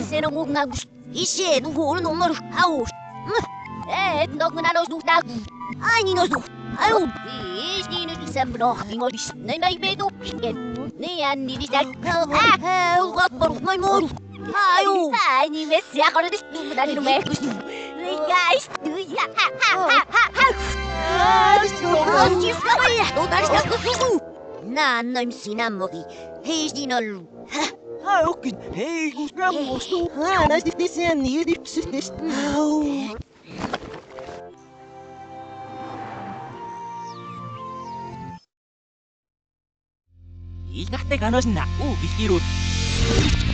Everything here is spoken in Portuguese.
Ser um mago. Ixi, não vou no moro. Au. Não nos do da. Ai, ni nos do. Au. Ixi, ni sembro. Ingos. Nem vai ver do. Nem a ni da. O rapor, mai moro. Ai, ai, ni vê se agora do da no meco. Legais. Na, não me ensina morri. Reis de nolo. اوكي هي وصلوا انا ديسياني دي بسيس Ich dachte, kann das na, bist du